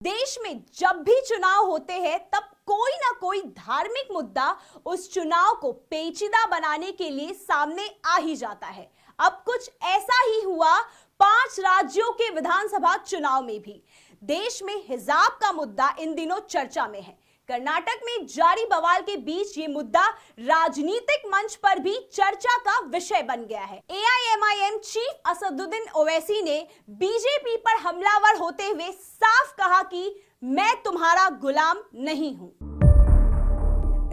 देश में जब भी चुनाव होते हैं तब कोई ना कोई धार्मिक मुद्दा उस चुनाव को पेचीदा बनाने के लिए सामने आ ही जाता है। अब कुछ ऐसा ही हुआ 5 राज्यों के विधानसभा चुनाव में भी। देश में हिजाब का मुद्दा इन दिनों चर्चा में है। कर्नाटक में जारी बवाल के बीच ये मुद्दा राजनीतिक मंच पर भी चर्चा का विषय बन गया है। एआईएमआईएम चीफ असदुद्दीन ओवैसी ने बीजेपी पर हमलावर होते हुए साफ कहा कि मैं तुम्हारा गुलाम नहीं हूं।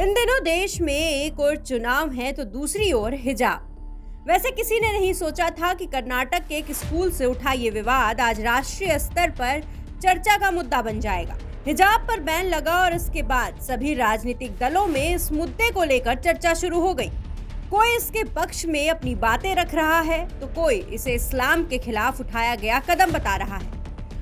इन दिनों देश में एक ओर चुनाव है तो दूसरी ओर हिजाब। वैसे किसी ने नहीं सोचा था कि कर्नाटक के एक स्कूल से उठा ये विवाद आज राष्ट्रीय स्तर पर चर्चा का मुद्दा बन जाएगा। हिजाब पर बैन लगा और इसके बाद सभी राजनीतिक दलों में इस मुद्दे को लेकर चर्चा शुरू हो गई। कोई इसके पक्ष में अपनी बातें रख रहा है तो कोई इसे इस्लाम के खिलाफ उठाया गया कदम बता रहा है।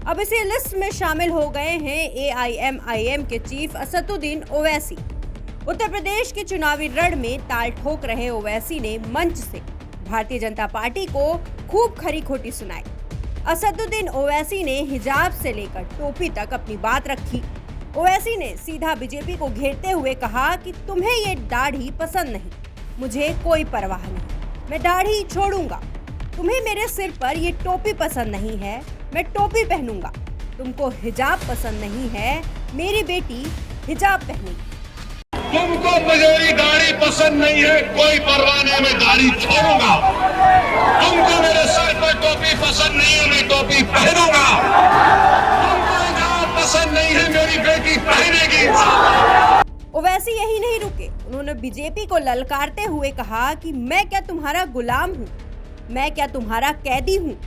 अब इसी लिस्ट में शामिल हो गए हैं एआईएमआईएम के चीफ असदुद्दीन ओवैसी। उत्तर प्रदेश के चुनावी रण में ताल ठोक रहे ओवैसी ने मंच से भारतीय जनता पार्टी को खूब खरी खोटी सुनाई। असदुद्दीन ओवैसी ने हिजाब से लेकर टोपी तक अपनी बात रखी। ओवैसी ने सीधा बीजेपी को घेरते हुए कहा कि तुम्हें ये दाढ़ी पसंद नहीं, मुझे कोई परवाह नहीं, मैं दाढ़ी छोड़ूंगा। तुम्हें मेरे सिर पर ये टोपी पसंद नहीं है, मैं टोपी पहनूंगा। तुमको हिजाब पसंद नहीं है, मेरी बेटी हिजाब पहनेगी। तुमको मेरी दाढ़ी पसंद नहीं है, कोई परवाह नहीं, मैं दाढ़ी छोड़ूंगा। तुमको मेरे सर पर टोपी पसंद नहीं है, मैं टोपी पहनूंगा। तुमको हिजाब पसंद नहीं है, मेरी बेटी पहनेगी। ओवैसी यही नहीं रुके, उन्होंने बीजेपी को ललकारते हुए कहा कि मैं क्या तुम्हारा गुलाम हूँ, मैं क्या तुम्हारा कैदी हूँ,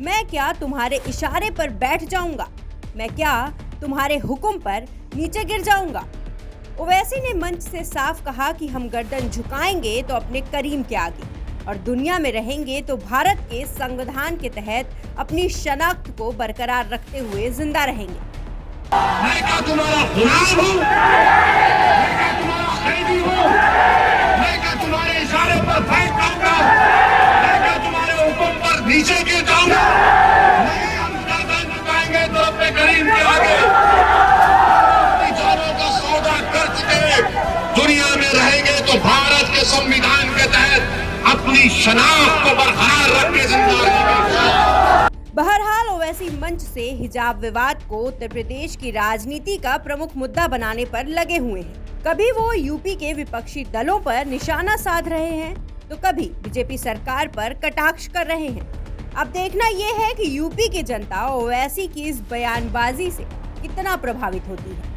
मैं क्या तुम्हारे इशारे पर बैठ जाऊंगा, मैं क्या तुम्हारे हुक्म पर नीचे गिर जाऊंगा। ओवैसी ने मंच से साफ कहा कि हम गर्दन झुकाएंगे तो अपने करीम के आगे और दुनिया में रहेंगे तो भारत के संविधान के तहत अपनी शनाख्त को बरकरार रखते हुए जिंदा रहेंगे। मैं क्या तुम्हारा गुलाम हूँ? मैं क्या तुम्हारा कैदी हूँ? मैं क्या तुम्हारे इशारे पर बैठ जाऊंगा? मैं क्या तुम्हारे हुक्म पर नीचे गिर जाऊंगा? नहीं, हम गर्दन झुकाएंगे तो अपने करीम के आगे अपनी जानों का सौदा कर चुके दुनिया में रहेंगे तो भारत के संविधान के तहत अपनी शनाख्त को बरकरार रख के जिंदा रहेंगे। बहरहाल ओवैसी मंच से हिजाब विवाद को उत्तर प्रदेश की राजनीति का प्रमुख मुद्दा बनाने पर लगे हुए हैं। कभी वो यूपी के विपक्षी दलों पर निशाना साध रहे हैं तो कभी बीजेपी सरकार पर कटाक्ष कर रहे हैं। अब देखना ये है कि यूपी की जनता ओवैसी की इस बयानबाजी से कितना प्रभावित होती है।